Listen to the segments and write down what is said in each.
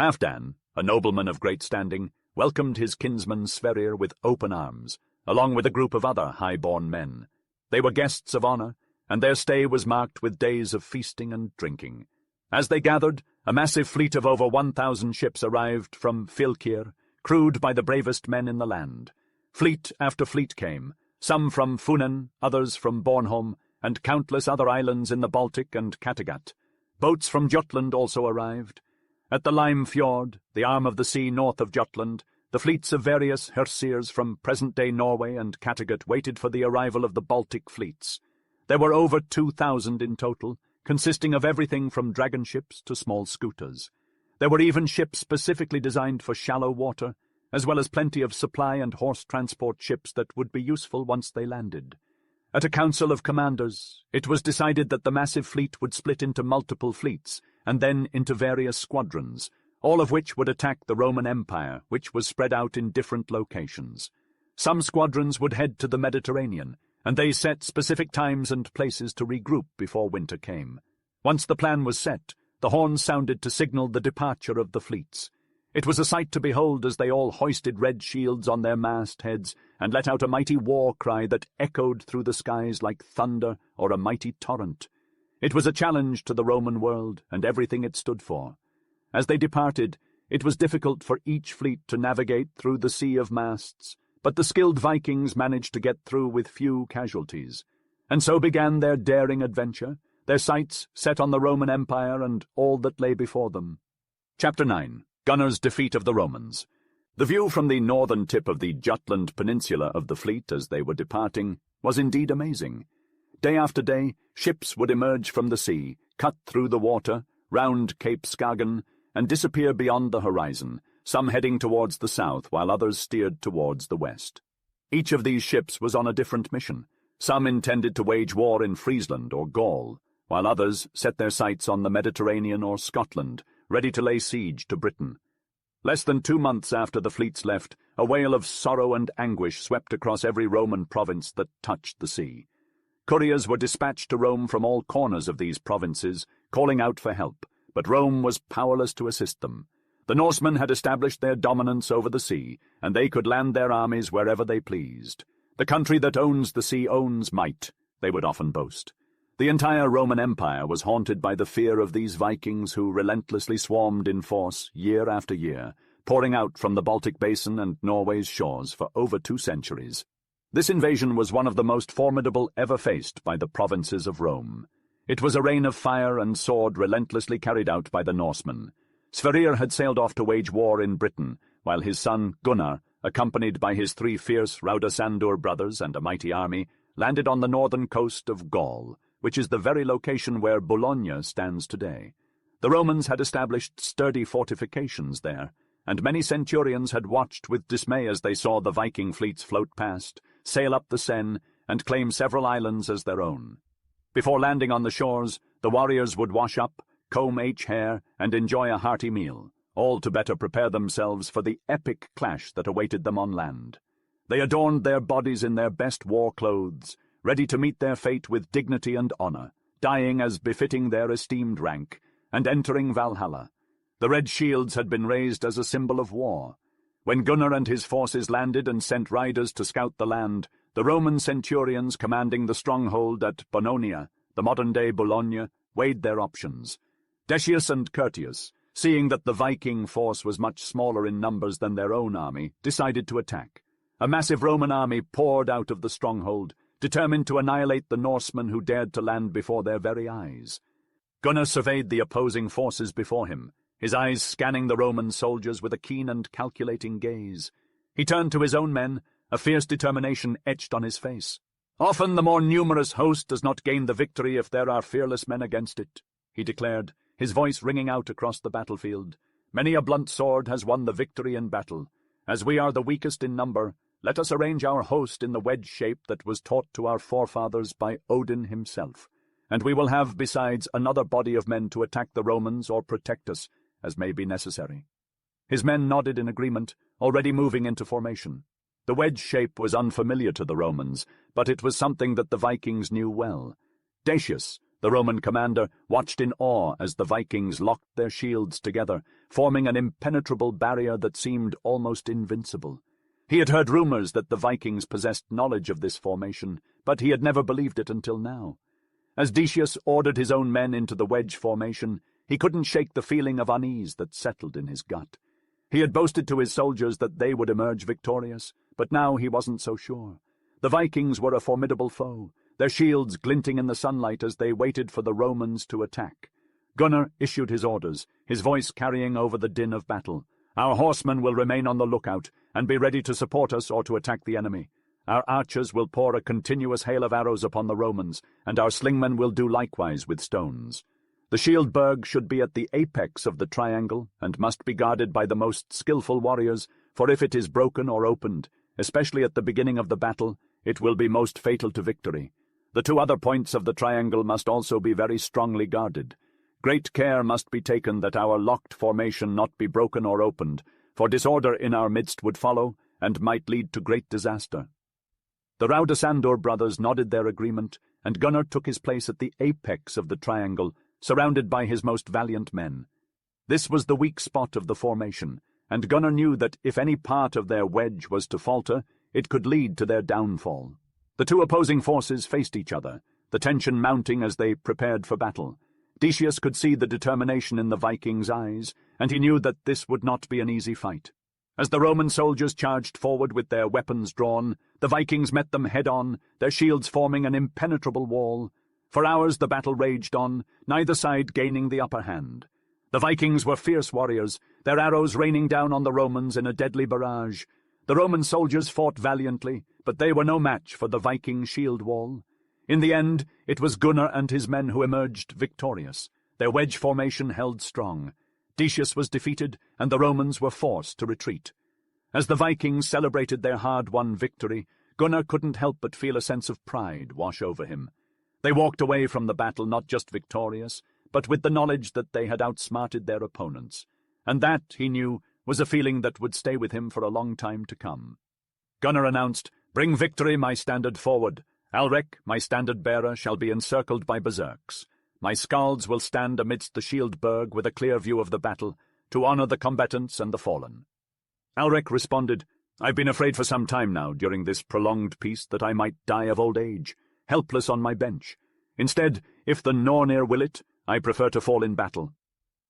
Halfdan, a nobleman of great standing, welcomed his kinsman Sverrir with open arms, along with a group of other high-born men. They were guests of honor, and their stay was marked with days of feasting and drinking. As they gathered, a massive fleet of over 1,000 ships arrived from Fylkir, crewed by the bravest men in the land. Fleet after fleet came, some from Funen, others from Bornholm, and countless other islands in the Baltic and Kattegat. Boats from Jutland also arrived. At the Lime Fjord, the arm of the sea north of Jutland, the fleets of various hersirs from present-day Norway and Kattegat waited for the arrival of the Baltic fleets. There were over 2,000 in total, consisting of everything from dragon ships to small scooters. There were even ships specifically designed for shallow water, as well as plenty of supply and horse transport ships that would be useful once they landed. At a council of commanders, it was decided that the massive fleet would split into multiple fleets, and then into various squadrons, all of which would attack the Roman Empire, which was spread out in different locations. Some squadrons would head to the Mediterranean, and they set specific times and places to regroup before winter came. Once the plan was set, the horns sounded to signal the departure of the fleets. It was a sight to behold as they all hoisted red shields on their mastheads and let out a mighty war cry that echoed through the skies like thunder or a mighty torrent. It was a challenge to the Roman world and everything it stood for. As they departed, it was difficult for each fleet to navigate through the sea of masts, but the skilled Vikings managed to get through with few casualties. And so began their daring adventure, their sights set on the Roman Empire and all that lay before them. Chapter 9. Gunnar's defeat of the Romans. The view from the northern tip of the Jutland peninsula of the fleet as they were departing was indeed amazing. Day after day, ships would emerge from the sea, cut through the water, round Cape Skagen, and disappear beyond the horizon, some heading towards the south while others steered towards the west. Each of these ships was on a different mission. Some intended to wage war in Friesland or Gaul, while others set their sights on the Mediterranean or Scotland, ready to lay siege to Britain. Less than 2 months after the fleets left, a wail of sorrow and anguish swept across every Roman province that touched the sea. Couriers were dispatched to Rome from all corners of these provinces, calling out for help, but Rome was powerless to assist them. The Norsemen had established their dominance over the sea, and they could land their armies wherever they pleased. The country that owns the sea owns might, they would often boast. The entire Roman Empire was haunted by the fear of these Vikings who relentlessly swarmed in force year after year, pouring out from the Baltic Basin and Norway's shores for over 2 centuries. This invasion was one of the most formidable ever faced by the provinces of Rome. It was a reign of fire and sword relentlessly carried out by the Norsemen. Sverrir had sailed off to wage war in Britain, while his son Gunnar, accompanied by his 3 fierce Raudasandur brothers and a mighty army, landed on the northern coast of Gaul, which is the very location where Bologna stands today. The Romans had established sturdy fortifications there, and many centurions had watched with dismay as they saw the Viking fleets float past, sail up the Seine, and claim several islands as their own. Before landing on the shores, the warriors would wash up, comb each hair, and enjoy a hearty meal, all to better prepare themselves for the epic clash that awaited them on land. They adorned their bodies in their best war clothes, ready to meet their fate with dignity and honor, dying as befitting their esteemed rank, and entering Valhalla. The red shields had been raised as a symbol of war. When Gunnar and his forces landed and sent riders to scout the land, the Roman centurions commanding the stronghold at Bononia, the modern-day Bologna, weighed their options. Decius and Curtius, seeing that the Viking force was much smaller in numbers than their own army, decided to attack. A massive Roman army poured out of the stronghold, determined to annihilate the Norsemen who dared to land before their very eyes. Gunnar surveyed the opposing forces before him, his eyes scanning the Roman soldiers with a keen and calculating gaze. He turned to his own men, a fierce determination etched on his face. "Often the more numerous host does not gain the victory if there are fearless men against it," he declared, his voice ringing out across the battlefield. "Many a blunt sword has won the victory in battle. As we are the weakest in number, let us arrange our host in the wedge shape that was taught to our forefathers by Odin himself, and we will have, besides, another body of men to attack the Romans or protect us, as may be necessary." His men nodded in agreement, already moving into formation. The wedge shape was unfamiliar to the Romans, but it was something that the Vikings knew well. Decius, The Roman commander watched in awe as the Vikings locked their shields together, forming an impenetrable barrier that seemed almost invincible. He had heard rumors that the Vikings possessed knowledge of this formation, but he had never believed it until now. As Decius ordered his own men into the wedge formation, he couldn't shake the feeling of unease that settled in his gut. He had boasted to his soldiers that they would emerge victorious, but now he wasn't so sure. The Vikings were a formidable foe, their shields glinting in the sunlight as they waited for the Romans to attack. Gunnar issued his orders, his voice carrying over the din of battle. "Our horsemen will remain on the lookout and be ready to support us or to attack the enemy. Our archers will pour a continuous hail of arrows upon the Romans, and our slingmen will do likewise with stones. The shield-burg should be at the apex of the triangle and must be guarded by the most skillful warriors, for if it is broken or opened, especially at the beginning of the battle, it will be most fatal to victory. The two other points of the triangle must also be very strongly guarded. Great care must be taken that our locked formation not be broken or opened, for disorder in our midst would follow and might lead to great disaster." The Raudasandur brothers nodded their agreement, and Gunnar took his place at the apex of the triangle, surrounded by his most valiant men. This was the weak spot of the formation, and Gunnar knew that if any part of their wedge was to falter, it could lead to their downfall. The two opposing forces faced each other, the tension mounting as they prepared for battle. Decius could see the determination in the Vikings' eyes, and he knew that this would not be an easy fight. As the Roman soldiers charged forward with their weapons drawn, the Vikings met them head-on, their shields forming an impenetrable wall. For hours the battle raged on, neither side gaining the upper hand. The Vikings were fierce warriors, their arrows raining down on the Romans in a deadly barrage. The Roman soldiers fought valiantly, but they were no match for the Viking shield wall. In the end, it was Gunnar and his men who emerged victorious. Their wedge formation held strong. Decius was defeated, and the Romans were forced to retreat. As the Vikings celebrated their hard-won victory, Gunnar couldn't help but feel a sense of pride wash over him. They walked away from the battle not just victorious, but with the knowledge that they had outsmarted their opponents. And that, he knew, was a feeling that would stay with him for a long time to come. Gunnar announced, "Bring victory, my standard, forward. Alrek, my standard-bearer, shall be encircled by berserks. My skalds will stand amidst the shield-burg with a clear view of the battle, to honor the combatants and the fallen." Alrek responded, "I've been afraid for some time now, during this prolonged peace, that I might die of old age, helpless on my bench. Instead, if the Nornir will it, I prefer to fall in battle."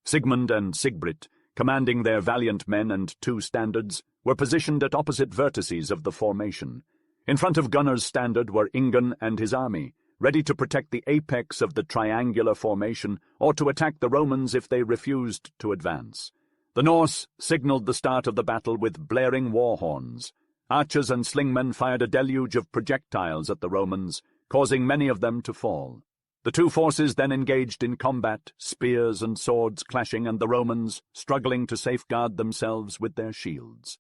Sigmund and Sigbrit, commanding their valiant men and two standards, were positioned at opposite vertices of the formation. In front of Gunnar's standard were Ingun and his army, ready to protect the apex of the triangular formation or to attack the Romans if they refused to advance. The Norse signaled the start of the battle with blaring war horns. Archers and slingmen fired a deluge of projectiles at the Romans, causing many of them to fall. The two forces then engaged in combat, spears and swords clashing, and the Romans struggling to safeguard themselves with their shields.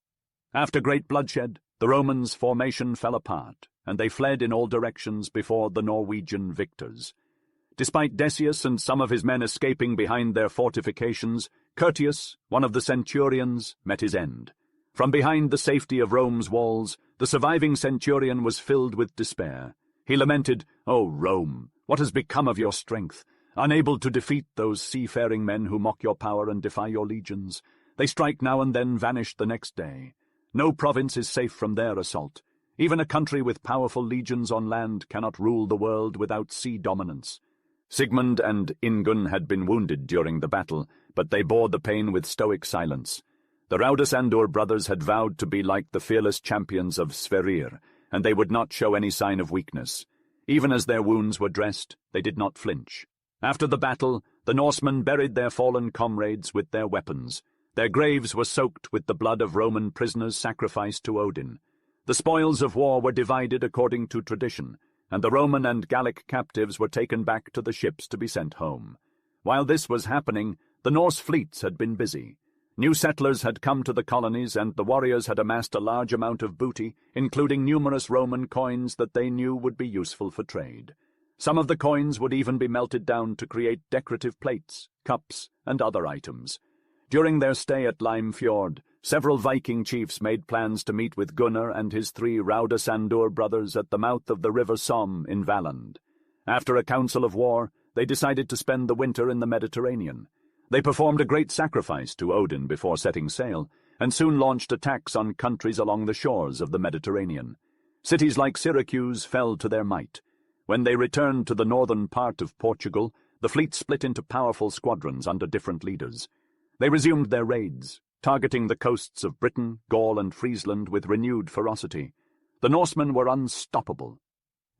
After great bloodshed, the Romans' formation fell apart, and they fled in all directions before the Norwegian victors. Despite Decius and some of his men escaping behind their fortifications, Curtius, one of the centurions, met his end. From behind the safety of Rome's walls, the surviving centurion was filled with despair. He lamented, "O Rome, what has become of your strength? Unable to defeat those seafaring men who mock your power and defy your legions. They strike now and then, vanish the next day. No province is safe from their assault. Even a country with powerful legions on land cannot rule the world without sea dominance." Sigmund and Ingun had been wounded during the battle, but they bore the pain with stoic silence. The Raudasandur brothers had vowed to be like the fearless champions of Sverrir, and they would not show any sign of weakness. Even as their wounds were dressed, they did not flinch. After the battle, the Norsemen buried their fallen comrades with their weapons. Their graves were soaked with the blood of Roman prisoners sacrificed to Odin. The spoils of war were divided according to tradition, and the Roman and Gallic captives were taken back to the ships to be sent home. While this was happening, the Norse fleets had been busy. New settlers had come to the colonies, and the warriors had amassed a large amount of booty, including numerous Roman coins that they knew would be useful for trade. Some of the coins would even be melted down to create decorative plates, cups, and other items. During their stay at Lime Fjord, several Viking chiefs made plans to meet with Gunnar and his 3 Raudasandur brothers at the mouth of the river Somme in Valland. After a council of war, they decided to spend the winter in the Mediterranean. They performed a great sacrifice to Odin before setting sail, and soon launched attacks on countries along the shores of the Mediterranean. Cities like Syracuse fell to their might. When they returned to the northern part of Portugal, the fleet split into powerful squadrons under different leaders. They resumed their raids, targeting the coasts of Britain, Gaul, and Friesland with renewed ferocity. The Norsemen were unstoppable.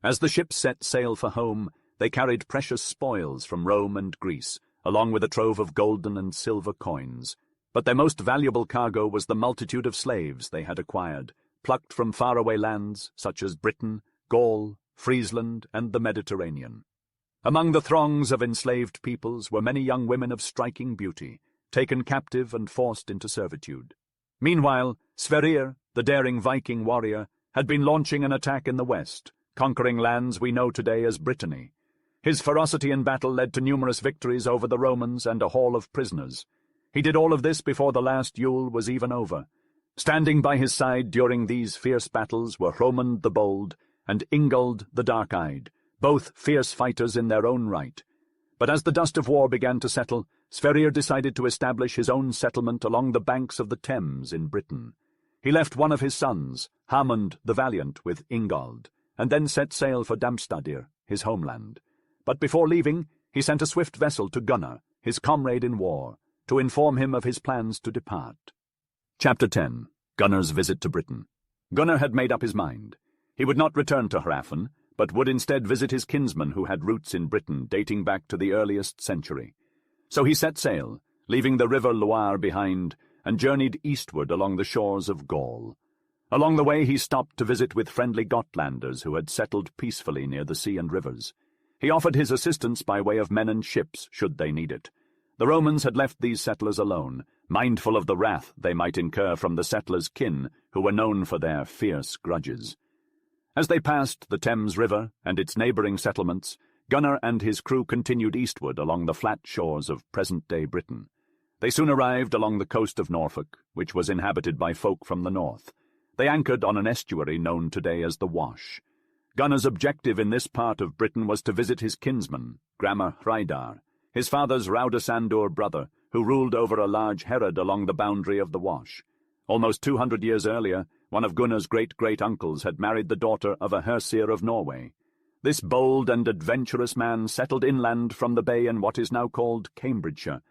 As the ships set sail for home, they carried precious spoils from Rome and Greece, along with a trove of golden and silver coins. But their most valuable cargo was the multitude of slaves they had acquired, plucked from faraway lands such as Britain, Gaul, Friesland, and the Mediterranean. Among the throngs of enslaved peoples were many young women of striking beauty, taken captive and forced into servitude. Meanwhile, Sverrir, the daring Viking warrior, had been launching an attack in the west, conquering lands we know today as Brittany. His ferocity in battle led to numerous victories over the Romans and a haul of prisoners. He did all of this before the last Yule was even over. Standing by his side during these fierce battles were Hromund the Bold and Ingald the Dark-Eyed, both fierce fighters in their own right. But as the dust of war began to settle, Sverrir decided to establish his own settlement along the banks of the Thames in Britain. He left one of his sons, Hamund the Valiant, with Ingald, and then set sail for Dampstadir, his homeland. But before leaving, he sent a swift vessel to Gunnar, his comrade in war, to inform him of his plans to depart. Chapter 10. Gunnar's visit to Britain. Gunnar had made up his mind. He would not return to Hrafn, but would instead visit his kinsman who had roots in Britain dating back to the earliest century. So he set sail, leaving the river Loire behind, and journeyed eastward along the shores of Gaul. Along the way he stopped to visit with friendly Gotlanders who had settled peacefully near the sea and rivers. He offered his assistance by way of men and ships, should they need it. The Romans had left these settlers alone, mindful of the wrath they might incur from the settlers' kin, who were known for their fierce grudges. As they passed the Thames River and its neighbouring settlements, Gunnar and his crew continued eastward along the flat shores of present-day Britain. They soon arrived along the coast of Norfolk, which was inhabited by folk from the north. They anchored on an estuary known today as the Wash. Gunnar's objective in this part of Britain was to visit his kinsman, Gramr Hreidar, his father's Raudasandur brother, who ruled over a large herod along the boundary of the Wash. Almost 200 years earlier, one of Gunnar's great-great-uncles had married the daughter of a Hersir of Norway. This bold and adventurous man settled inland from the bay in what is now called Cambridgeshire.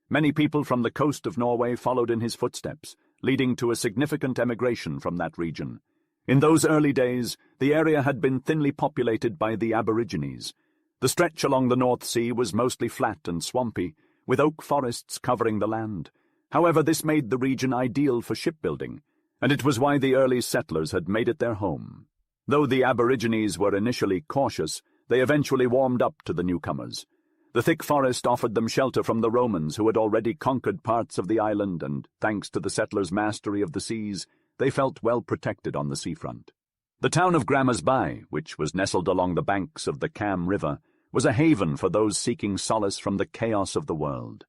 Many people from the coast of Norway followed in his footsteps, leading to a significant emigration from that region. In those early days, the area had been thinly populated by the Aborigines. The stretch along the North Sea was mostly flat and swampy, with oak forests covering the land. However, this made the region ideal for shipbuilding, and it was why the early settlers had made it their home. Though the Aborigines were initially cautious, they eventually warmed up to the newcomers. The thick forest offered them shelter from the Romans, who had already conquered parts of the island, and thanks to the settlers' mastery of the seas, they felt well protected on the seafront. The town of Grammersby, which was nestled along the banks of the Cam River, was a haven for those seeking solace from the chaos of the world.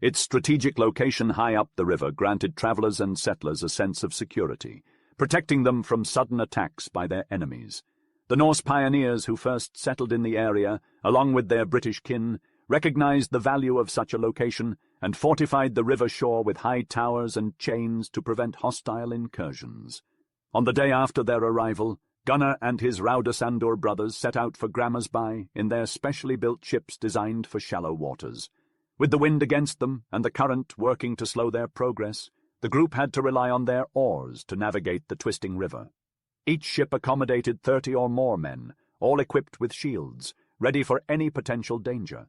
Its strategic location high up the river granted travellers and settlers a sense of security, protecting them from sudden attacks by their enemies. The Norse pioneers who first settled in the area, along with their British kin, recognized the value of such a location and fortified the river shore with high towers and chains to prevent hostile incursions. On the day after their arrival, Gunnar and his Raudasandur brothers set out for Grammersby in their specially built ships designed for shallow waters. With the wind against them and the current working to slow their progress, the group had to rely on their oars to navigate the twisting river. Each ship accommodated 30 or more men, all equipped with shields, ready for any potential danger.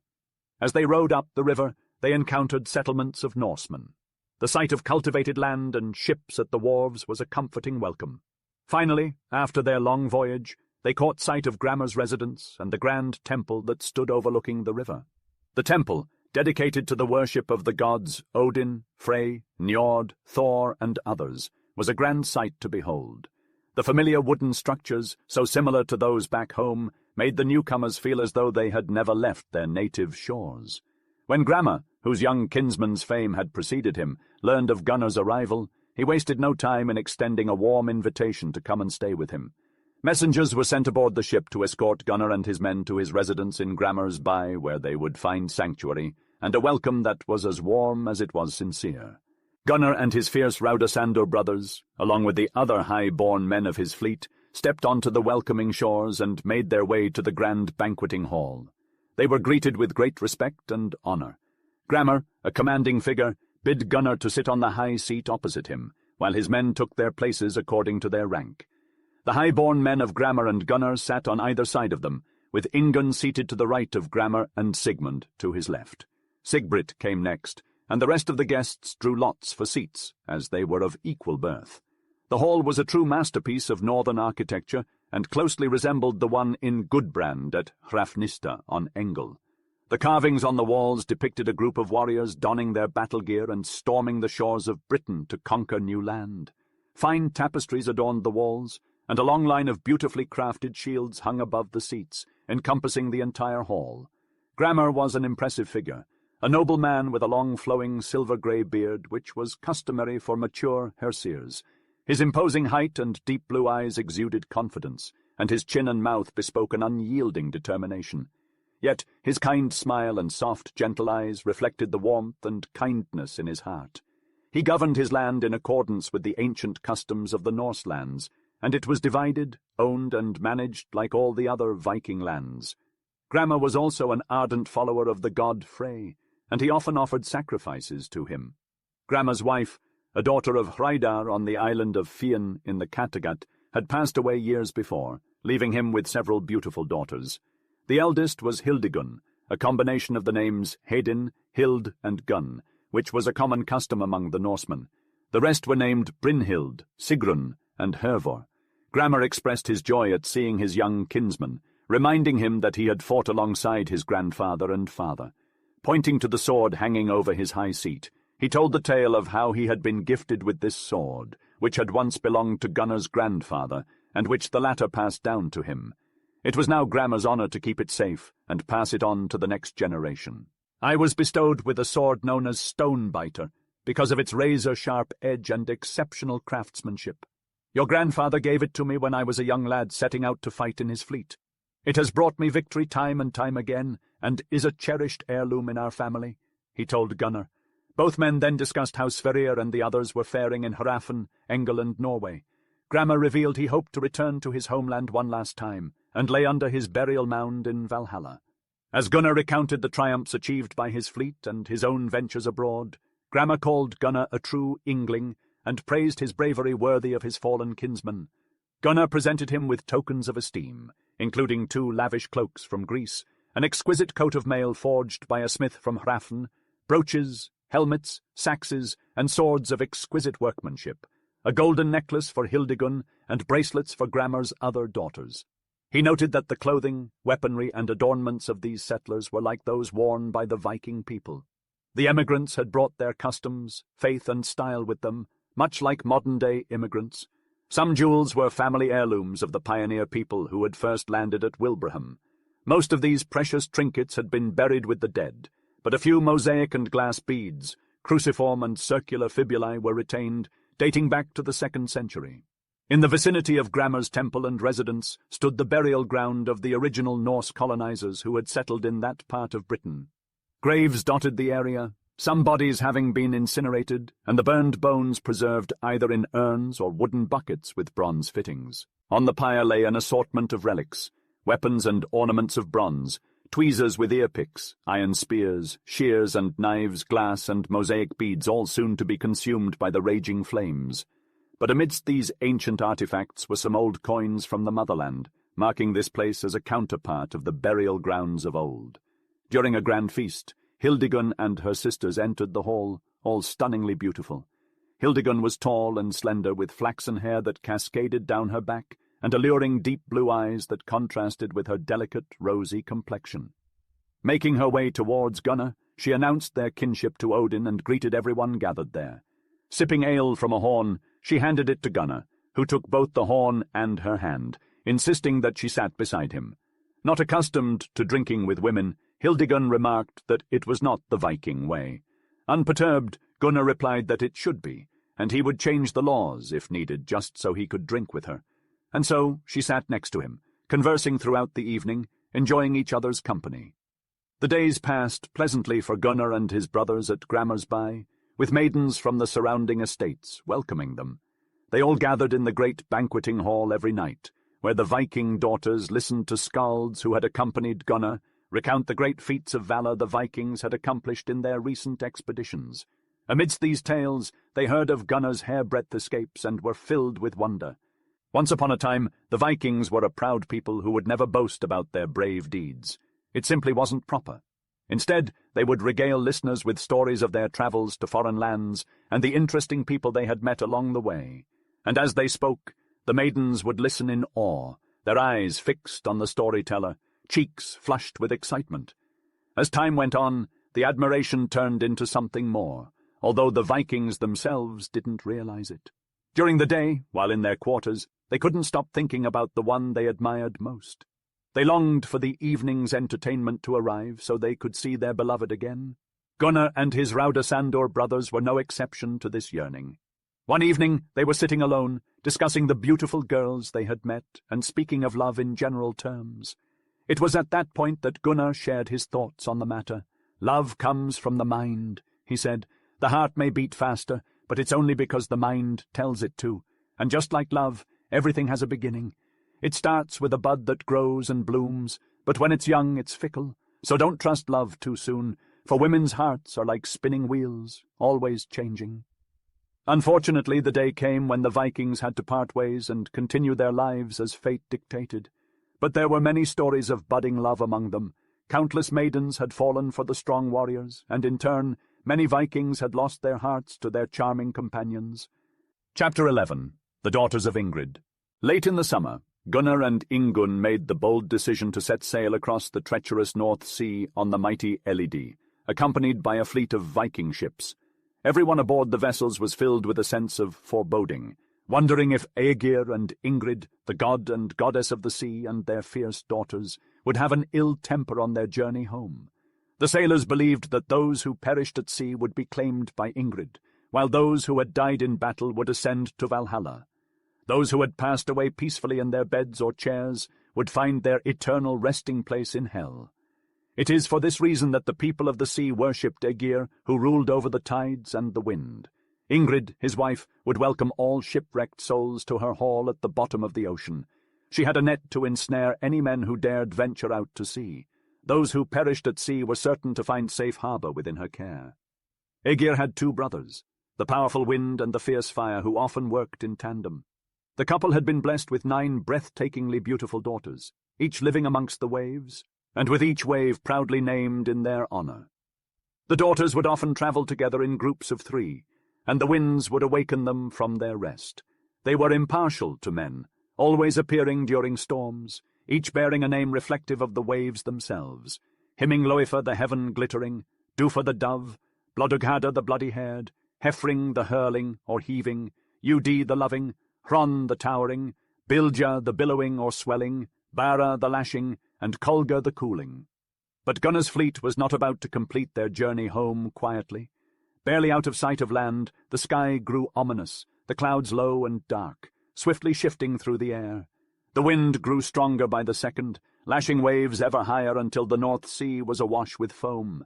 As they rowed up the river, they encountered settlements of Norsemen. The sight of cultivated land and ships at the wharves was a comforting welcome. Finally, after their long voyage, they caught sight of Grammar's residence and the grand temple that stood overlooking the river. The temple, dedicated to the worship of the gods Odin, Frey, Njord, Thor, and others, was a grand sight to behold. The familiar wooden structures, so similar to those back home, made the newcomers feel as though they had never left their native shores. When Grammar, whose young kinsman's fame had preceded him, learned of Gunnar's arrival, he wasted no time in extending a warm invitation to come and stay with him. Messengers were sent aboard the ship to escort Gunnar and his men to his residence in Grammar's Bay, where they would find sanctuary, and a welcome that was as warm as it was sincere. Gunnar and his fierce Raudasando brothers, along with the other high-born men of his fleet, stepped onto the welcoming shores and made their way to the grand banqueting hall. They were greeted with great respect and honour. Grammar, a commanding figure, bid Gunnar to sit on the high seat opposite him, while his men took their places according to their rank. The high-born men of Grammar and Gunnar sat on either side of them, with Ingun seated to the right of Grammar and Sigmund to his left. Sigbrit came next, and the rest of the guests drew lots for seats, as they were of equal birth. The hall was a true masterpiece of northern architecture, and closely resembled the one in Gudbrand at Hrafnista on Engel. The carvings on the walls depicted a group of warriors donning their battle gear and storming the shores of Britain to conquer new land. Fine tapestries adorned the walls, and a long line of beautifully crafted shields hung above the seats, encompassing the entire hall. Grammar was an impressive figure, a noble man with a long flowing silver-grey beard which was customary for mature Herseers. His imposing height and deep blue eyes exuded confidence, and his chin and mouth bespoke an unyielding determination. Yet his kind smile and soft, gentle eyes reflected the warmth and kindness in his heart. He governed his land in accordance with the ancient customs of the Norse lands, and it was divided, owned, and managed like all the other Viking lands. Grammar was also an ardent follower of the god Frey, and he often offered sacrifices to him. Grammar's wife, a daughter of Hreidar on the island of Fionn in the Kattegat, had passed away years before, leaving him with several beautiful daughters. The eldest was Hildigun, a combination of the names Hedin, Hild, and Gun, which was a common custom among the Norsemen. The rest were named Brynhild, Sigrun, and Hervor. Grammar expressed his joy at seeing his young kinsman, reminding him that he had fought alongside his grandfather and father. Pointing to the sword hanging over his high seat, he told the tale of how he had been gifted with this sword, which had once belonged to Gunnar's grandfather, and which the latter passed down to him. It was now Grammar's honour to keep it safe and pass it on to the next generation. I was bestowed with a sword known as Stonebiter, because of its razor-sharp edge and exceptional craftsmanship. Your grandfather gave it to me when I was a young lad setting out to fight in his fleet. It has brought me victory time and time again, and is a cherished heirloom in our family, he told Gunnar. Both men then discussed how Sverrir and the others were faring in Hrafen, Engel, and Norway. Grammar revealed he hoped to return to his homeland one last time, and lay under his burial mound in Valhalla. As Gunnar recounted the triumphs achieved by his fleet and his own ventures abroad, Grammar called Gunnar a true Yngling, and praised his bravery worthy of his fallen kinsman. Gunnar presented him with tokens of esteem, including 2 lavish cloaks from Greece, an exquisite coat of mail forged by a smith from Hrafen, brooches, helmets, saxes, and swords of exquisite workmanship, a golden necklace for Hildigun, and bracelets for Grammar's other daughters. He noted that the clothing, weaponry, and adornments of these settlers were like those worn by the Viking people. The emigrants had brought their customs, faith, and style with them, much like modern-day immigrants. Some jewels were family heirlooms of the pioneer people who had first landed at Wilbraham. Most of these precious trinkets had been buried with the dead, but a few mosaic and glass beads, cruciform and circular fibulae were retained, dating back to the 2nd century. In the vicinity of Grammar's temple and residence stood the burial ground of the original Norse colonizers who had settled in that part of Britain. Graves dotted the area, some bodies having been incinerated, and the burned bones preserved either in urns or wooden buckets with bronze fittings. On the pyre lay an assortment of relics, weapons and ornaments of bronze, tweezers with ear-picks, iron spears, shears and knives, glass and mosaic beads, all soon to be consumed by the raging flames. But amidst these ancient artifacts were some old coins from the motherland, marking this place as a counterpart of the burial grounds of old. During a grand feast, Hildigun and her sisters entered the hall, all stunningly beautiful. Hildigun was tall and slender, with flaxen hair that cascaded down her back, and alluring deep blue eyes that contrasted with her delicate, rosy complexion. Making her way towards Gunnar, she announced their kinship to Odin and greeted everyone gathered there. Sipping ale from a horn, she handed it to Gunnar, who took both the horn and her hand, insisting that she sat beside him. Not accustomed to drinking with women, Hildigun remarked that it was not the Viking way. Unperturbed, Gunnar replied that it should be, and he would change the laws, if needed, just so he could drink with her. And so she sat next to him, conversing throughout the evening, enjoying each other's company. The days passed pleasantly for Gunnar and his brothers at Grammersby, with maidens from the surrounding estates welcoming them. They all gathered in the great banqueting hall every night, where the Viking daughters listened to skalds who had accompanied Gunnar recount the great feats of valor the Vikings had accomplished in their recent expeditions. Amidst these tales, they heard of Gunnar's hairbreadth escapes and were filled with wonder. Once upon a time, the Vikings were a proud people who would never boast about their brave deeds. It simply wasn't proper. Instead, they would regale listeners with stories of their travels to foreign lands and the interesting people they had met along the way. And as they spoke, the maidens would listen in awe, their eyes fixed on the storyteller, cheeks flushed with excitement. As time went on, the admiration turned into something more, although the Vikings themselves didn't realize it. During the day, while in their quarters, they couldn't stop thinking about the one they admired most. They longed for the evening's entertainment to arrive so they could see their beloved again. Gunnar and his Raudasandur brothers were no exception to this yearning. One evening they were sitting alone, discussing the beautiful girls they had met and speaking of love in general terms. It was at that point that Gunnar shared his thoughts on the matter. "Love comes from the mind," he said. "The heart may beat faster, but it's only because the mind tells it to. And just like love, everything has a beginning. It starts with a bud that grows and blooms, but when it's young, it's fickle. So don't trust love too soon, for women's hearts are like spinning wheels, always changing." Unfortunately, the day came when the Vikings had to part ways and continue their lives as fate dictated. But there were many stories of budding love among them. Countless maidens had fallen for the strong warriors, and in turn, many Vikings had lost their hearts to their charming companions. Chapter 11. The Daughters of Ingrid. Late in the summer, Gunnar and Ingunn made the bold decision to set sail across the treacherous North Sea on the mighty Elidi, accompanied by a fleet of Viking ships. Everyone aboard the vessels was filled with a sense of foreboding, wondering if Aegir and Ingrid, the god and goddess of the sea, and their fierce daughters, would have an ill temper on their journey home. The sailors believed that those who perished at sea would be claimed by Ingrid, while those who had died in battle would ascend to Valhalla. Those who had passed away peacefully in their beds or chairs would find their eternal resting place in hell. It is for this reason that the people of the sea worshipped Aegir, who ruled over the tides and the wind. Ingrid, his wife, would welcome all shipwrecked souls to her hall at the bottom of the ocean. She had a net to ensnare any men who dared venture out to sea. Those who perished at sea were certain to find safe harbor within her care. Aegir had 2 brothers, the powerful wind and the fierce fire, who often worked in tandem. The couple had been blessed with 9 breathtakingly beautiful daughters, each living amongst the waves, and with each wave proudly named in their honor. The daughters would often travel together in groups of 3, and the winds would awaken them from their rest. They were impartial to men, always appearing during storms, each bearing a name reflective of the waves themselves. Himingloifer the heaven-glittering, Dufa the dove, Blodughada the bloody-haired, Hefring the hurling or heaving, Udi the loving, Hron the towering, Bilja the billowing or swelling, Bara the lashing, and Kolga the cooling. But Gunnar's fleet was not about to complete their journey home quietly. Barely out of sight of land, the sky grew ominous, the clouds low and dark, swiftly shifting through the air. The wind grew stronger by the second, lashing waves ever higher until the North Sea was awash with foam.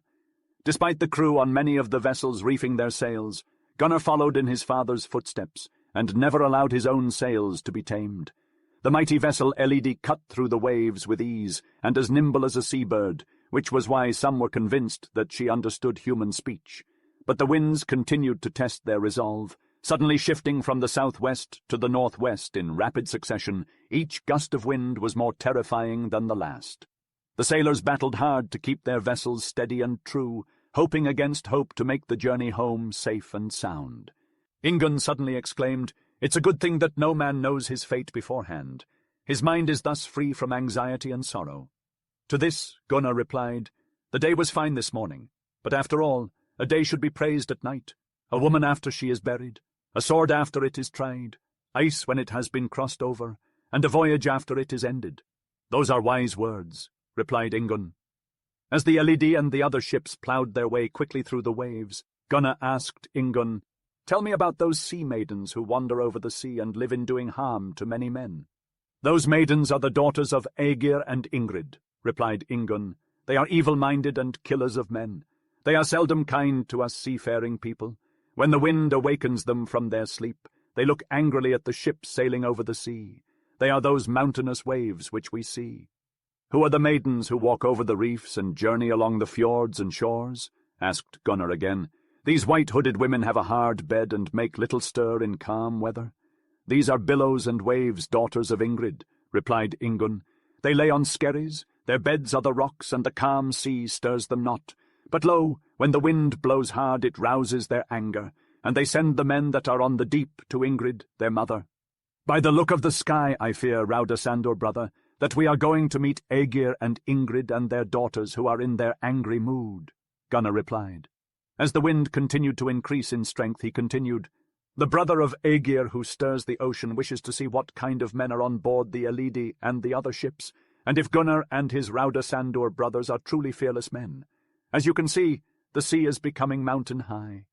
Despite the crew on many of the vessels reefing their sails, Gunnar followed in his father's footsteps, and never allowed his own sails to be tamed. The mighty vessel Elidi cut through the waves with ease, and as nimble as a sea-bird, which was why some were convinced that she understood human speech. But the winds continued to test their resolve, suddenly shifting from the southwest to the northwest in rapid succession. Each gust of wind was more terrifying than the last. The sailors battled hard to keep their vessels steady and true, hoping against hope to make the journey home safe and sound. Ingunn suddenly exclaimed, "It's a good thing that no man knows his fate beforehand. His mind is thus free from anxiety and sorrow." To this, Gunnar replied, "The day was fine this morning, but after all, a day should be praised at night. A woman after she is buried, a sword after it is tried, ice when it has been crossed over, and a voyage after it is ended." "Those are wise words," replied Ingunn. As the Elidi and the other ships ploughed their way quickly through the waves, Gunnar asked Ingunn, "Tell me about those sea maidens who wander over the sea and live in doing harm to many men." "Those maidens are the daughters of Aegir and Ingrid," replied Ingunn. "They are evil-minded and killers of men. They are seldom kind to us seafaring people. When the wind awakens them from their sleep, they look angrily at the ships sailing over the sea. They are those mountainous waves which we see." "Who are the maidens who walk over the reefs and journey along the fjords and shores?" asked Gunnar again. "These white-hooded women have a hard bed and make little stir in calm weather." "These are billows and waves, daughters of Ingrid," replied Ingunn. "They lay on skerries, their beds are the rocks, and the calm sea stirs them not. But lo, when the wind blows hard it rouses their anger, and they send the men that are on the deep to Ingrid, their mother. By the look of the sky, I fear, Raudasandur, brother, that we are going to meet Aegir and Ingrid and their daughters who are in their angry mood," Gunnar replied. As the wind continued to increase in strength, he continued, "The brother of Aegir who stirs the ocean wishes to see what kind of men are on board the Elidi and the other ships, and if Gunnar and his Raudasandur brothers are truly fearless men. As you can see, the sea is becoming mountain high."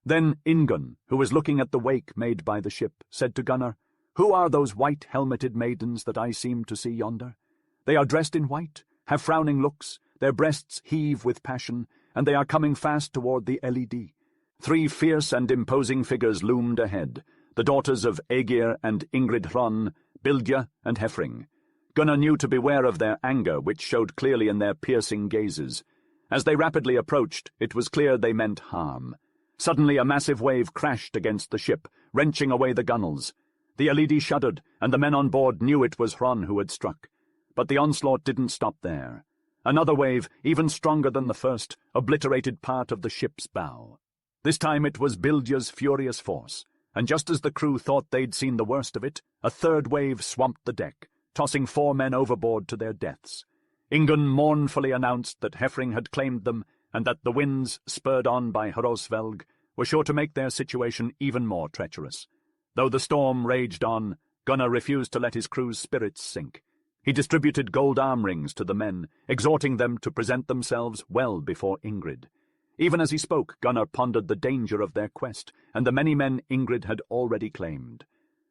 Then Ingunn, who was looking at the wake made by the ship, said to Gunnar, "Who are those white-helmeted maidens that I seem to see yonder? They are dressed in white, have frowning looks, their breasts heave with passion, and they are coming fast toward the Elidi." 3 fierce and imposing figures loomed ahead, the daughters of Aegir and Ingrid Hronn, Bylgja and Hefring. Gunnar knew to beware of their anger, which showed clearly in their piercing gazes. As they rapidly approached, it was clear they meant harm. Suddenly a massive wave crashed against the ship, wrenching away the gunwales. The Elidi shuddered, and the men on board knew it was Hronn who had struck. But the onslaught didn't stop there. Another wave, even stronger than the first, obliterated part of the ship's bow. This time it was Bylgja's furious force, and just as the crew thought they'd seen the worst of it, a third wave swamped the deck, tossing 4 men overboard to their deaths. Ingunn mournfully announced that Hefring had claimed them, and that the winds, spurred on by Hrosvelg, were sure to make their situation even more treacherous. Though the storm raged on, Gunnar refused to let his crew's spirits sink. He distributed gold arm rings to the men, exhorting them to present themselves well before Ingrid. Even as he spoke, Gunnar pondered the danger of their quest, and the many men Ingrid had already claimed.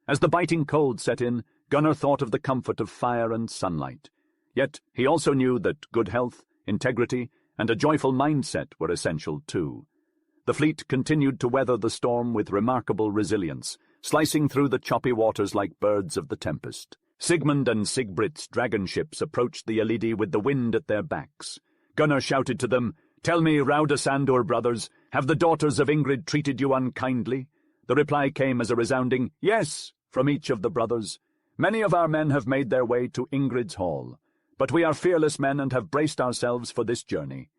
As the biting cold set in, Gunnar thought of the comfort of fire and sunlight. Yet he also knew that good health, integrity, and a joyful mindset were essential too. The fleet continued to weather the storm with remarkable resilience, slicing through the choppy waters like birds of the tempest. Sigmund and Sigbrit's dragon ships approached the Elidi with the wind at their backs. Gunnar shouted to them, "Tell me, Raudasandur brothers, have the daughters of Ingrid treated you unkindly?" The reply came as a resounding "Yes" from each of the brothers. "Many of our men have made their way to Ingrid's hall, but we are fearless men and have braced ourselves for this journey."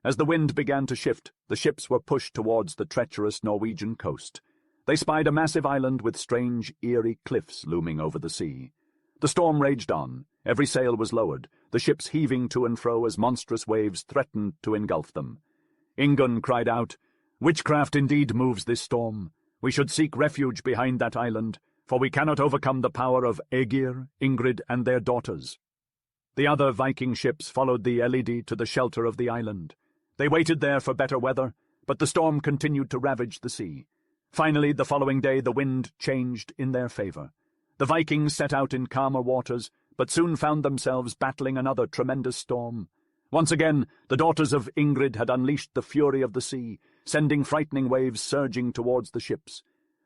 As the wind began to shift, the ships were pushed towards the treacherous Norwegian coast. They spied a massive island with strange, eerie cliffs looming over the sea. The storm raged on. Every sail was lowered, the ships heaving to and fro as monstrous waves threatened to engulf them. Ingunn cried out, "Witchcraft indeed moves this storm. We should seek refuge behind that island, for we cannot overcome the power of Aegir, Ingrid, and their daughters." The other Viking ships followed the Elidi to the shelter of the island. They waited there for better weather, but the storm continued to ravage the sea. Finally, the following day, the wind changed in their favor. The Vikings set out in calmer waters, but soon found themselves battling another tremendous storm. Once again, the daughters of Ingrid had unleashed the fury of the sea, sending frightening waves surging towards the ships.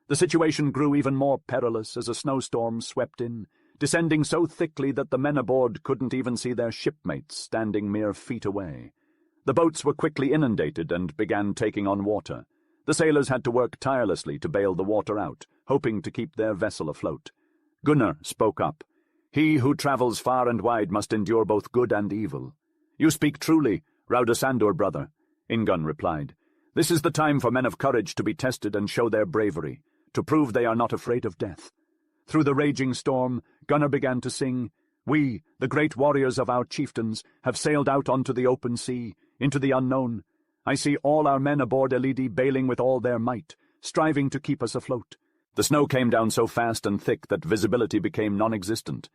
The situation grew even more perilous as a snowstorm swept in, descending so thickly that the men aboard couldn't even see their shipmates standing mere feet away. The boats were quickly inundated and began taking on water. The sailors had to work tirelessly to bail the water out, hoping to keep their vessel afloat. Gunnar spoke up. "He who travels far and wide must endure both good and evil." "You speak truly, Raudasandur, brother," Ingunn replied. "This is the time for men of courage to be tested and show their bravery, to prove they are not afraid of death." Through the raging storm, Gunnar began to sing, "We, the great warriors of our chieftains, have sailed out onto the open sea, into the unknown. I see all our men aboard Elidi bailing with all their might, striving to keep us afloat." The snow came down so fast and thick that visibility became non-existent.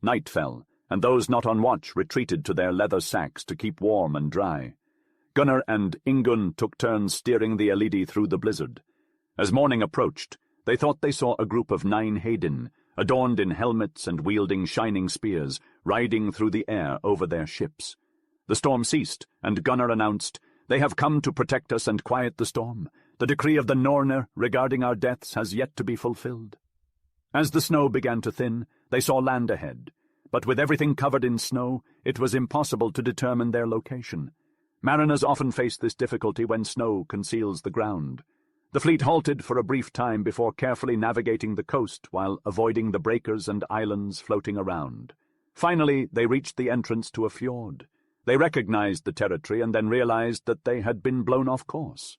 Night fell, and those not on watch retreated to their leather sacks to keep warm and dry. Gunnar and Ingunn took turns steering the Elidi through the blizzard. As morning approached, they thought they saw a group of 9 Haedin, adorned in helmets and wielding shining spears, riding through the air over their ships. The storm ceased, and Gunnar announced, "They have come to protect us and quiet the storm. The decree of the Norner regarding our deaths has yet to be fulfilled." As the snow began to thin, they saw land ahead, but with everything covered in snow, it was impossible to determine their location. Mariners often face this difficulty when snow conceals the ground. The fleet halted for a brief time before carefully navigating the coast while avoiding the breakers and islands floating around. Finally, they reached the entrance to a fjord. They recognized the territory and then realized that they had been blown off course.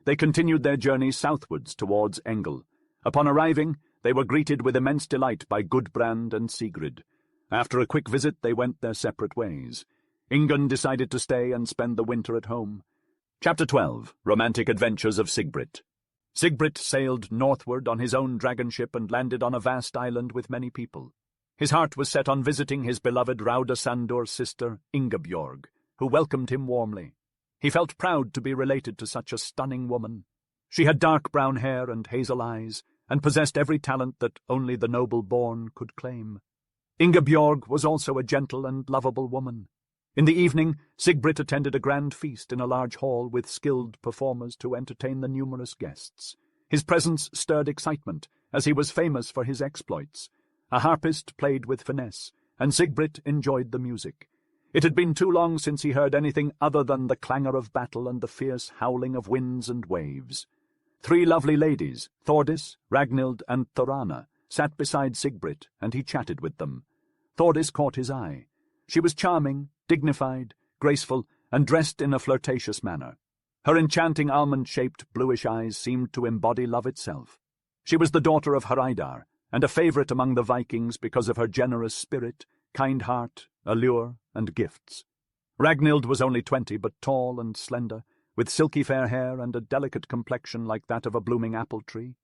They continued their journey southwards towards Engel. Upon arriving, they were greeted with immense delight by Gudbrand and Sigrid. After a quick visit, they went their separate ways. Ingunn decided to stay and spend the winter at home. Chapter 12. Romantic Adventures of Sigbrit. Sigbrit sailed northward on his own dragon ship and landed on a vast island with many people. His heart was set on visiting his beloved Rauda-Sandur's sister, Ingebjorg, who welcomed him warmly. He felt proud to be related to such a stunning woman. She had dark brown hair and hazel eyes, and possessed every talent that only the noble-born could claim. Ingebjorg was also a gentle and lovable woman. In the evening, Sigbrit attended a grand feast in a large hall with skilled performers to entertain the numerous guests. His presence stirred excitement, as he was famous for his exploits. A harpist played with finesse, and Sigbrit enjoyed the music. It had been too long since he heard anything other than the clangor of battle and the fierce howling of winds and waves. 3 lovely ladies, Thordis, Ragnhild, and Thorana, sat beside Sigbrit, and he chatted with them. Thordis caught his eye. She was charming, dignified, graceful, and dressed in a flirtatious manner. Her enchanting almond-shaped bluish eyes seemed to embody love itself. She was the daughter of Hreidar, and a favorite among the Vikings because of her generous spirit, kind heart, allure, and gifts. Ragnhild was only 20, but tall and slender, with silky fair hair and a delicate complexion like that of a blooming apple tree.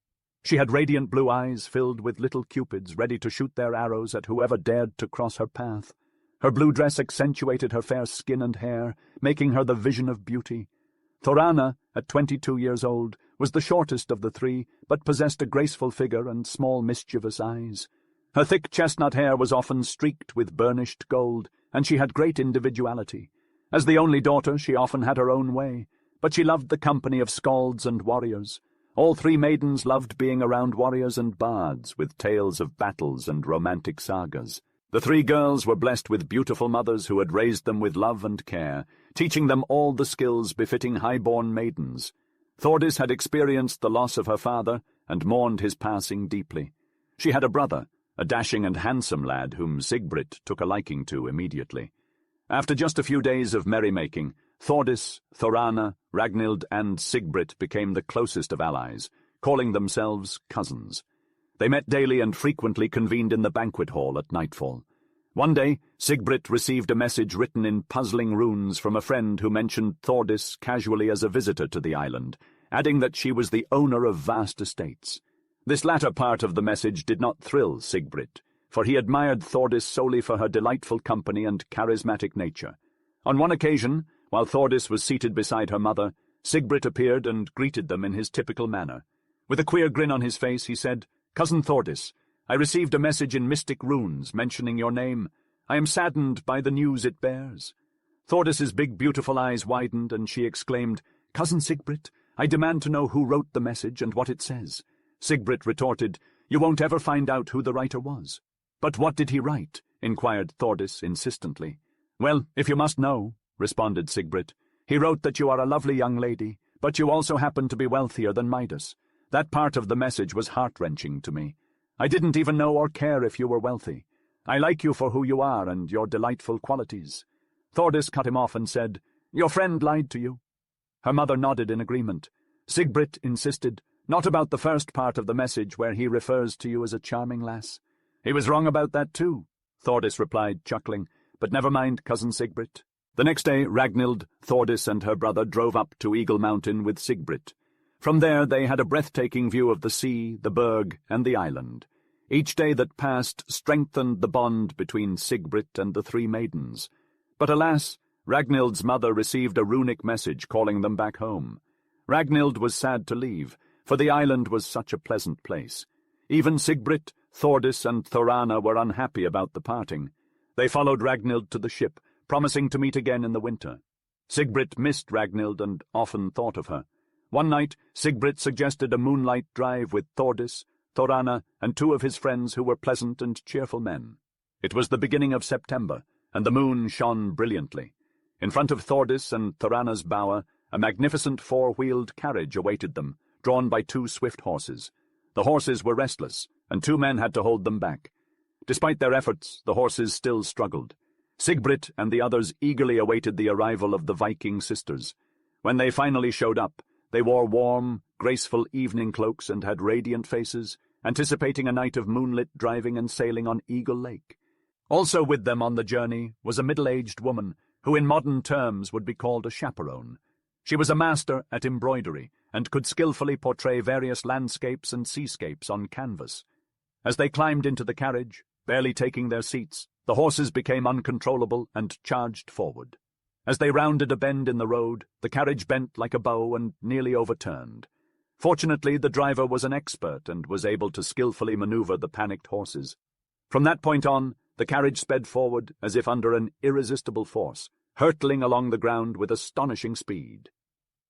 She had radiant blue eyes filled with little cupids ready to shoot their arrows at whoever dared to cross her path. Her blue dress accentuated her fair skin and hair, making her the vision of beauty. Thorana, at 22 years old, was the shortest of the 3, but possessed a graceful figure and small mischievous eyes. Her thick chestnut hair was often streaked with burnished gold, and she had great individuality. As the only daughter, she often had her own way, but she loved the company of skalds and warriors. All 3 maidens loved being around warriors and bards, with tales of battles and romantic sagas. The 3 girls were blessed with beautiful mothers who had raised them with love and care, teaching them all the skills befitting high-born maidens. Thordis had experienced the loss of her father and mourned his passing deeply. She had a brother, a dashing and handsome lad whom Sigbrit took a liking to immediately. After just a few days of merrymaking, Thordis, Thorana, Ragnhild, and Sigbrit became the closest of allies, calling themselves cousins. They met daily and frequently convened in the banquet hall at nightfall. One day, Sigbrit received a message written in puzzling runes from a friend who mentioned Thordis casually as a visitor to the island, adding that she was the owner of vast estates. This latter part of the message did not thrill Sigbrit, for he admired Thordis solely for her delightful company and charismatic nature. On one occasion, while Thordis was seated beside her mother, Sigbrit appeared and greeted them in his typical manner. With a queer grin on his face, he said, "Cousin Thordis, I received a message in mystic runes mentioning your name. I am saddened by the news it bears." Thordis's big, beautiful eyes widened, and she exclaimed, "Cousin Sigbrit, I demand to know who wrote the message and what it says." Sigbrit retorted, "You won't ever find out who the writer was." "But what did he write?" inquired Thordis insistently. "Well, if you must know," responded Sigbrit, "he wrote that you are a lovely young lady, but you also happen to be wealthier than Midas. That part of the message was heart-wrenching to me. I didn't even know or care if you were wealthy. I like you for who you are and your delightful qualities." Thordis cut him off and said, "Your friend lied to you." Her mother nodded in agreement. Sigbrit insisted, "Not about the first part of the message where he refers to you as a charming lass." "He was wrong about that too," Thordis replied, chuckling, "but never mind, cousin Sigbrit." The next day, Ragnhild, Thordis, and her brother drove up to Eagle Mountain with Sigbrit. From there they had a breathtaking view of the sea, the berg, and the island. Each day that passed strengthened the bond between Sigbrit and the 3 maidens. But alas, Ragnhild's mother received a runic message calling them back home. Ragnhild was sad to leave, for the island was such a pleasant place. Even Sigbrit, Thordis and Thorana were unhappy about the parting. They followed Ragnhild to the ship, promising to meet again in the winter. Sigbrit missed Ragnhild and often thought of her. One night, Sigbrit suggested a moonlight drive with Thordis, Thorana, and 2 of his friends who were pleasant and cheerful men. It was the beginning of September, and the moon shone brilliantly. In front of Thordis and Thorana's bower, a magnificent 4-wheeled carriage awaited them, drawn by 2 swift horses. The horses were restless, and 2 men had to hold them back. Despite their efforts, the horses still struggled. Sigbrit and the others eagerly awaited the arrival of the Viking sisters. When they finally showed up, they wore warm, graceful evening cloaks and had radiant faces, anticipating a night of moonlit driving and sailing on Eagle Lake. Also with them on the journey was a middle-aged woman, who in modern terms would be called a chaperone. She was a master at embroidery, and could skillfully portray various landscapes and seascapes on canvas. As they climbed into the carriage, barely taking their seats, the horses became uncontrollable and charged forward. As they rounded a bend in the road, the carriage bent like a bow and nearly overturned. Fortunately, the driver was an expert and was able to skillfully maneuver the panicked horses. From that point on, the carriage sped forward as if under an irresistible force, hurtling along the ground with astonishing speed.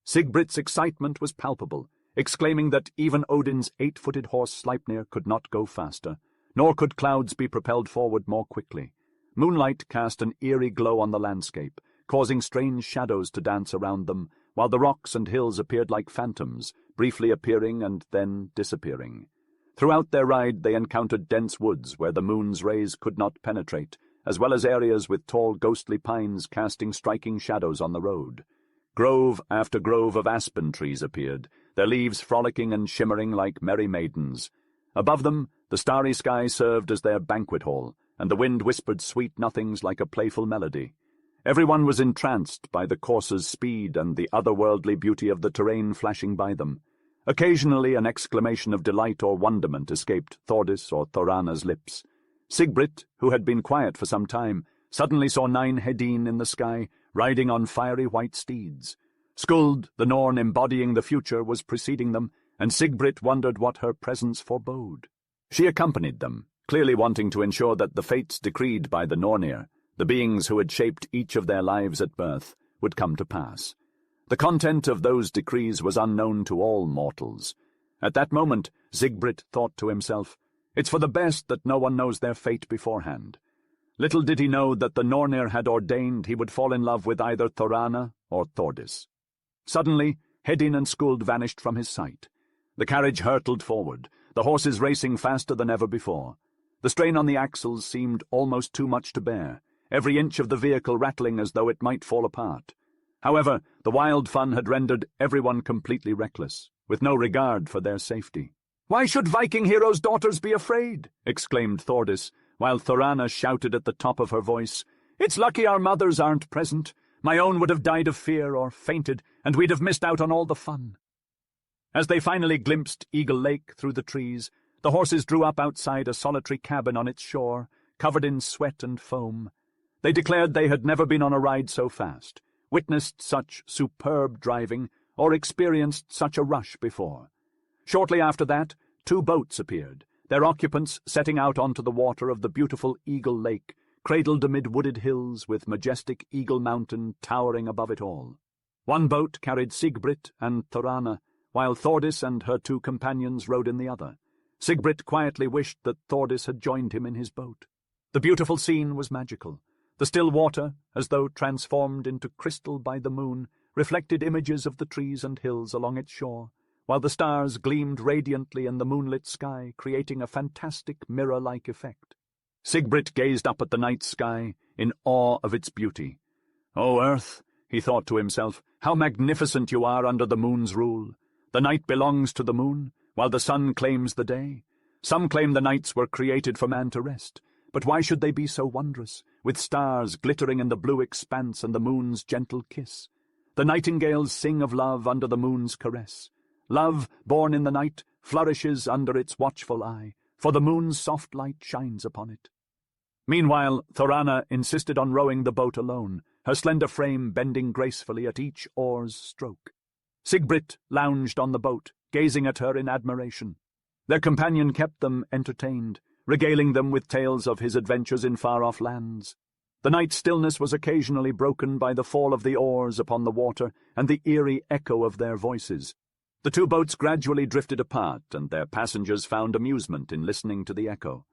Sigbrit's excitement was palpable, exclaiming that even Odin's 8-footed horse Sleipnir could not go faster, nor could clouds be propelled forward more quickly. Moonlight cast an eerie glow on the landscape, causing strange shadows to dance around them, while the rocks and hills appeared like phantoms, briefly appearing and then disappearing. Throughout their ride they encountered dense woods where the moon's rays could not penetrate, as well as areas with tall ghostly pines casting striking shadows on the road. Grove after grove of aspen trees appeared, their leaves frolicking and shimmering like merry maidens. Above them, the starry sky served as their banquet hall, and the wind whispered sweet nothings like a playful melody. Everyone was entranced by the courser's speed and the otherworldly beauty of the terrain flashing by them. Occasionally an exclamation of delight or wonderment escaped Thordis or Thorana's lips. Sigbrit, who had been quiet for some time, suddenly saw 9 Hedin in the sky, riding on fiery white steeds. Skuld, the Norn embodying the future, was preceding them, and Sigbrit wondered what her presence forebode. She accompanied them, clearly wanting to ensure that the fates decreed by the Nornir, the beings who had shaped each of their lives at birth, would come to pass. The content of those decrees was unknown to all mortals. At that moment, Sigbrit thought to himself, "It's for the best that no one knows their fate beforehand." Little did he know that the Nornir had ordained he would fall in love with either Thorana or Thordis. Suddenly, Hedin and Skuld vanished from his sight. The carriage hurtled forward, the horses racing faster than ever before. The strain on the axles seemed almost too much to bear, every inch of the vehicle rattling as though it might fall apart. However, the wild fun had rendered everyone completely reckless, with no regard for their safety. "Why should Viking heroes' daughters be afraid?" exclaimed Thordis, while Thorana shouted at the top of her voice, "It's lucky our mothers aren't present. My own would have died of fear or fainted, and we'd have missed out on all the fun." As they finally glimpsed Eagle Lake through the trees, the horses drew up outside a solitary cabin on its shore, covered in sweat and foam. They declared they had never been on a ride so fast, witnessed such superb driving, or experienced such a rush before. Shortly after that, 2 boats appeared, their occupants setting out onto the water of the beautiful Eagle Lake, cradled amid wooded hills with majestic Eagle Mountain towering above it all. One boat carried Sigbrit and Thorana, while Thordis and her 2 companions rowed in the other. Sigbrit quietly wished that Thordis had joined him in his boat. The beautiful scene was magical. The still water, as though transformed into crystal by the moon, reflected images of the trees and hills along its shore, while the stars gleamed radiantly in the moonlit sky, creating a fantastic mirror-like effect. Sigbrit gazed up at the night sky, in awe of its beauty. "O Earth," he thought to himself, "how magnificent you are under the moon's rule. The night belongs to the moon, while the sun claims the day. Some claim the nights were created for man to rest, but why should they be so wondrous, with stars glittering in the blue expanse and the moon's gentle kiss? The nightingales sing of love under the moon's caress. Love, born in the night, flourishes under its watchful eye, for the moon's soft light shines upon it." Meanwhile, Thorana insisted on rowing the boat alone, her slender frame bending gracefully at each oar's stroke. Sigbrit lounged on the boat, gazing at her in admiration. Their companion kept them entertained, regaling them with tales of his adventures in far-off lands. The night stillness was occasionally broken by the fall of the oars upon the water and the eerie echo of their voices. The two boats gradually drifted apart, and their passengers found amusement in listening to the echo.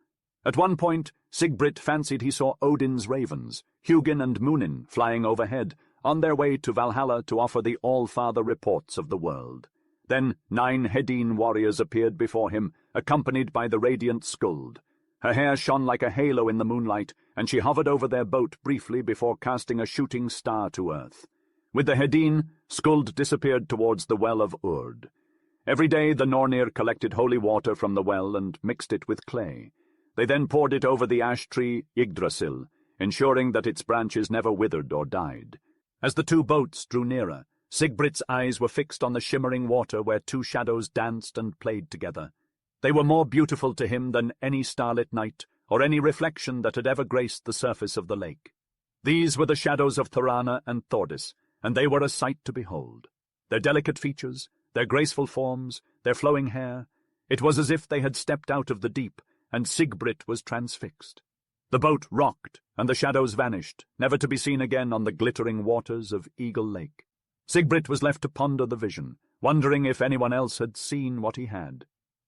At one point, Sigbrit fancied he saw Odin's ravens, Hugin and Munin, flying overhead, on their way to Valhalla to offer the all-father reports of the world. Then 9 Hedin warriors appeared before him, accompanied by the radiant Skuld. Her hair shone like a halo in the moonlight, and she hovered over their boat briefly before casting a shooting star to earth. With the Hedin, Skuld disappeared towards the well of Urd. Every day the Nornir collected holy water from the well and mixed it with clay. They then poured it over the ash tree Yggdrasil, ensuring that its branches never withered or died. As the two boats drew nearer, Sigbrit's eyes were fixed on the shimmering water where two shadows danced and played together. They were more beautiful to him than any starlit night or any reflection that had ever graced the surface of the lake. These were the shadows of Thorana and Thordis, and they were a sight to behold. Their delicate features, their graceful forms, their flowing hair, it was as if they had stepped out of the deep, and Sigbrit was transfixed. The boat rocked, and the shadows vanished, never to be seen again on the glittering waters of Eagle Lake. Sigbrit was left to ponder the vision, wondering if anyone else had seen what he had.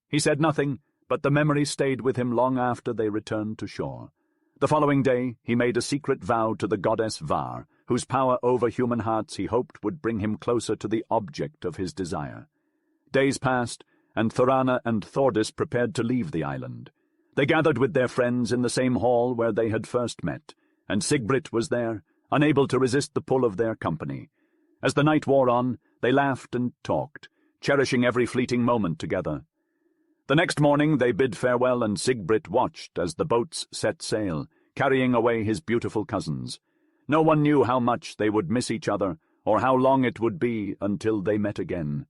He said nothing, but the memory stayed with him long after they returned to shore. The following day he made a secret vow to the goddess Var, whose power over human hearts he hoped would bring him closer to the object of his desire. Days passed, and Thorana and Thordis prepared to leave the island. They gathered with their friends in the same hall where they had first met, and Sigbrit was there, unable to resist the pull of their company. As the night wore on, they laughed and talked, cherishing every fleeting moment together. The next morning they bid farewell, and Sigbrit watched as the boats set sail, carrying away his beautiful cousins. No one knew how much they would miss each other, or how long it would be until they met again.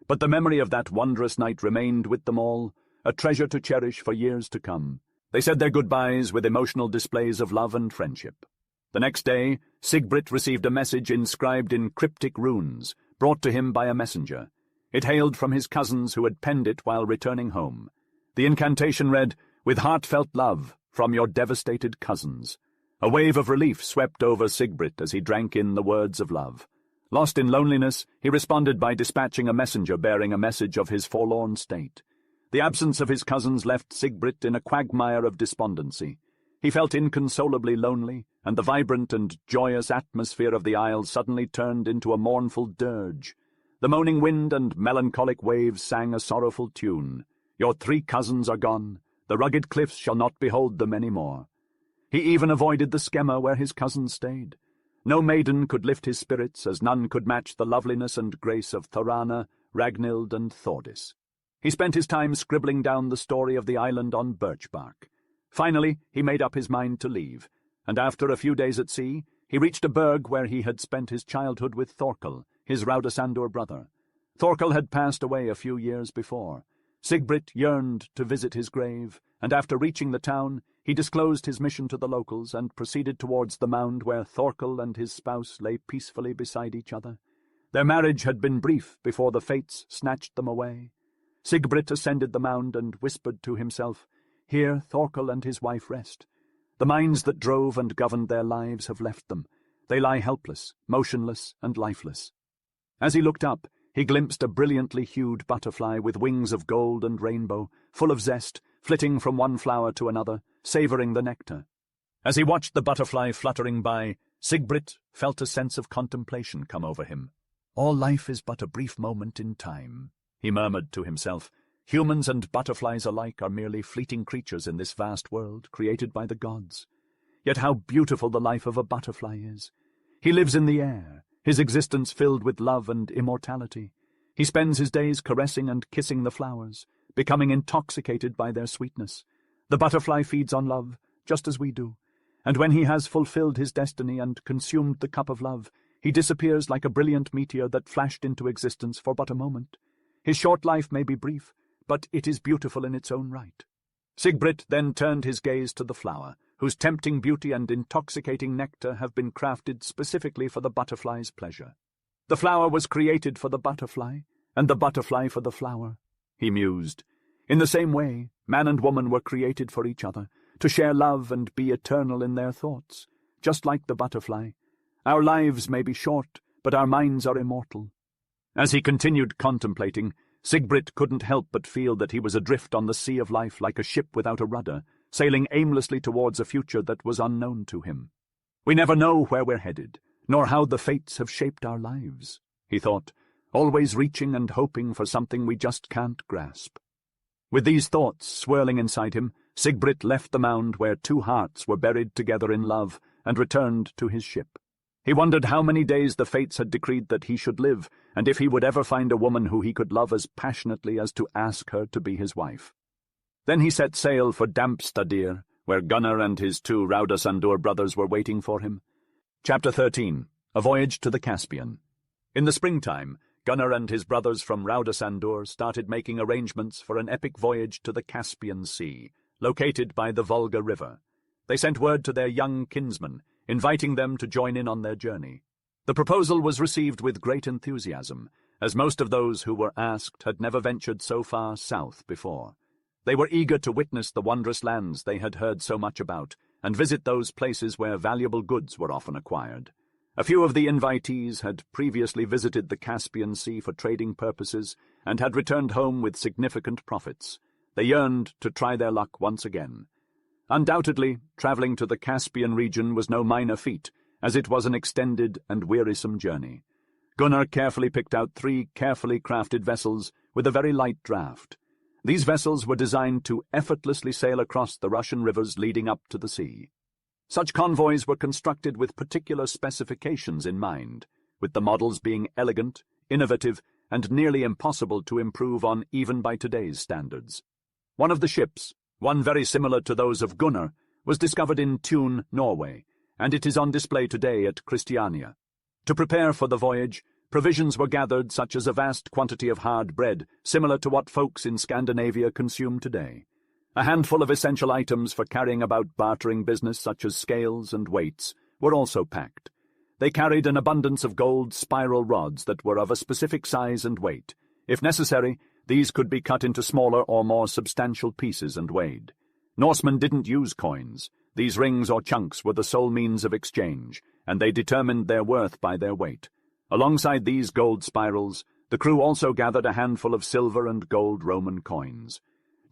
But the memory of that wondrous night remained with them all, a treasure to cherish for years to come. They said their goodbyes with emotional displays of love and friendship. The next day, Sigbrit received a message inscribed in cryptic runes, brought to him by a messenger. It hailed from his cousins who had penned it while returning home. The incantation read, "With heartfelt love, from your devastated cousins." A wave of relief swept over Sigbrit as he drank in the words of love. Lost in loneliness, he responded by dispatching a messenger bearing a message of his forlorn state. The absence of his cousins left Sigbrit in a quagmire of despondency. He felt inconsolably lonely, and the vibrant and joyous atmosphere of the isle suddenly turned into a mournful dirge. The moaning wind and melancholic waves sang a sorrowful tune. Your 3 cousins are gone, the rugged cliffs shall not behold them any more. He even avoided the skemmer where his cousins stayed. No maiden could lift his spirits, as none could match the loveliness and grace of Thorana, Ragnhild, and Thordis. He spent his time scribbling down the story of the island on birch bark. Finally, he made up his mind to leave, and after a few days at sea, he reached a burg where he had spent his childhood with Thorkel, his Raudasandur brother. Thorkel had passed away a few years before. Sigbrit yearned to visit his grave, and after reaching the town, he disclosed his mission to the locals and proceeded towards the mound where Thorkel and his spouse lay peacefully beside each other. Their marriage had been brief before the fates snatched them away. Sigbrit ascended the mound and whispered to himself, "Here Thorkel and his wife rest. The minds that drove and governed their lives have left them. They lie helpless, motionless, and lifeless." As he looked up, he glimpsed a brilliantly hued butterfly with wings of gold and rainbow, full of zest, flitting from one flower to another, savouring the nectar. As he watched the butterfly fluttering by, Sigbrit felt a sense of contemplation come over him. "All life is but a brief moment in time," he murmured to himself. "Humans and butterflies alike are merely fleeting creatures in this vast world created by the gods. Yet how beautiful the life of a butterfly is! He lives in the air, his existence filled with love and immortality. He spends his days caressing and kissing the flowers, becoming intoxicated by their sweetness. The butterfly feeds on love, just as we do, and when he has fulfilled his destiny and consumed the cup of love, he disappears like a brilliant meteor that flashed into existence for but a moment. His short life may be brief, but it is beautiful in its own right." Sigbrit then turned his gaze to the flower, whose tempting beauty and intoxicating nectar have been crafted specifically for the butterfly's pleasure. "The flower was created for the butterfly, and the butterfly for the flower," he mused. In the same way, man and woman were created for each other, to share love and be eternal in their thoughts, just like the butterfly. Our lives may be short, but our minds are immortal. As he continued contemplating, Sigbrit couldn't help but feel that he was adrift on the sea of life like a ship without a rudder, sailing aimlessly towards a future that was unknown to him. We never know where we're headed, nor how the fates have shaped our lives, he thought, always reaching and hoping for something we just can't grasp. With these thoughts swirling inside him, Sigbrit left the mound where two hearts were buried together in love and returned to his ship. He wondered how many days the fates had decreed that he should live, and if he would ever find a woman who he could love as passionately as to ask her to be his wife. Then he set sail for Dampstadir, where Gunnar and his two Raudasandur brothers were waiting for him. Chapter 13. A Voyage to the Caspian. In the springtime, Gunnar and his brothers from Raudasandur started making arrangements for an epic voyage to the Caspian Sea, located by the Volga River. They sent word to their young kinsmen, inviting them to join in on their journey. The proposal was received with great enthusiasm, as most of those who were asked had never ventured so far south before. They were eager to witness the wondrous lands they had heard so much about, and visit those places where valuable goods were often acquired. A few of the invitees had previously visited the Caspian Sea for trading purposes and had returned home with significant profits. They yearned to try their luck once again. Undoubtedly, travelling to the Caspian region was no minor feat, as it was an extended and wearisome journey. Gunnar carefully picked out 3 carefully crafted vessels with a very light draft. These vessels were designed to effortlessly sail across the Russian rivers leading up to the sea. Such convoys were constructed with particular specifications in mind, with the models being elegant, innovative, and nearly impossible to improve on even by today's standards. One of the ships, one very similar to those of Gunnar, was discovered in Tune, Norway, and it is on display today at Christiania. To prepare for the voyage, provisions were gathered such as a vast quantity of hard bread, similar to what folks in Scandinavia consume today. A handful of essential items for carrying about bartering business such as scales and weights were also packed. They carried an abundance of gold spiral rods that were of a specific size and weight. If necessary, these could be cut into smaller or more substantial pieces and weighed. Norsemen didn't use coins. These rings or chunks were the sole means of exchange, and they determined their worth by their weight. Alongside these gold spirals, the crew also gathered a handful of silver and gold Roman coins.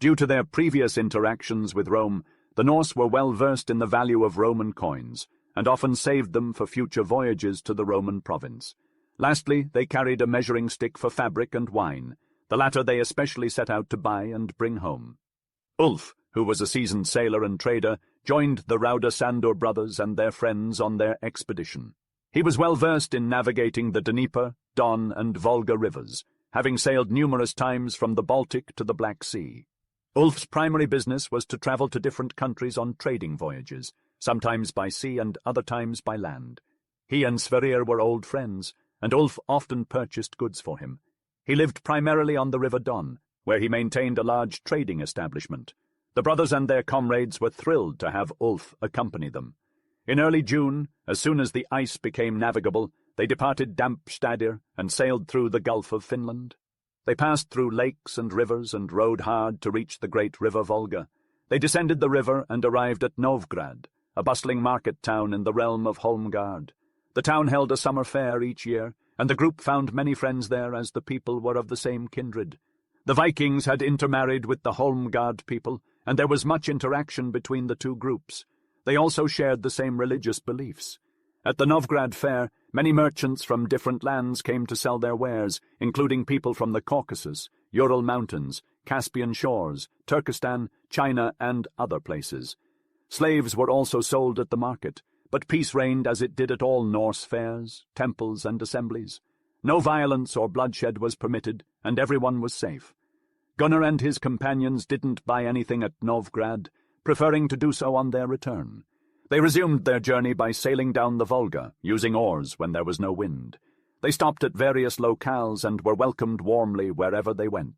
Due to their previous interactions with Rome, the Norse were well versed in the value of Roman coins, and often saved them for future voyages to the Roman province. Lastly, they carried a measuring stick for fabric and wine. The latter they especially set out to buy and bring home. Ulf, who was a seasoned sailor and trader, joined the Raudasandur brothers and their friends on their expedition. He was well versed in navigating the Dnieper, Don, and Volga rivers, having sailed numerous times from the Baltic to the Black Sea. Ulf's primary business was to travel to different countries on trading voyages, sometimes by sea and other times by land. He and Sverrir were old friends, and Ulf often purchased goods for him. He lived primarily on the River Don, where he maintained a large trading establishment. The brothers and their comrades were thrilled to have Ulf accompany them. In early June, as soon as the ice became navigable, they departed Dampstadir and sailed through the Gulf of Finland. They passed through lakes and rivers and rowed hard to reach the great river Volga. They descended the river and arrived at Novgrad, a bustling market town in the realm of Holmgard. The town held a summer fair each year, and the group found many friends there as the people were of the same kindred. The Vikings had intermarried with the Holmgard people, and there was much interaction between the two groups. They also shared the same religious beliefs. At the Novgrad fair, many merchants from different lands came to sell their wares, including people from the Caucasus, Ural Mountains, Caspian shores, Turkestan, China, and other places. Slaves were also sold at the market, but peace reigned as it did at all Norse fairs, temples, and assemblies. No violence or bloodshed was permitted, and everyone was safe. Gunnar and his companions didn't buy anything at Novgrad, preferring to do so on their return. They resumed their journey by sailing down the Volga, using oars when there was no wind. They stopped at various locales and were welcomed warmly wherever they went.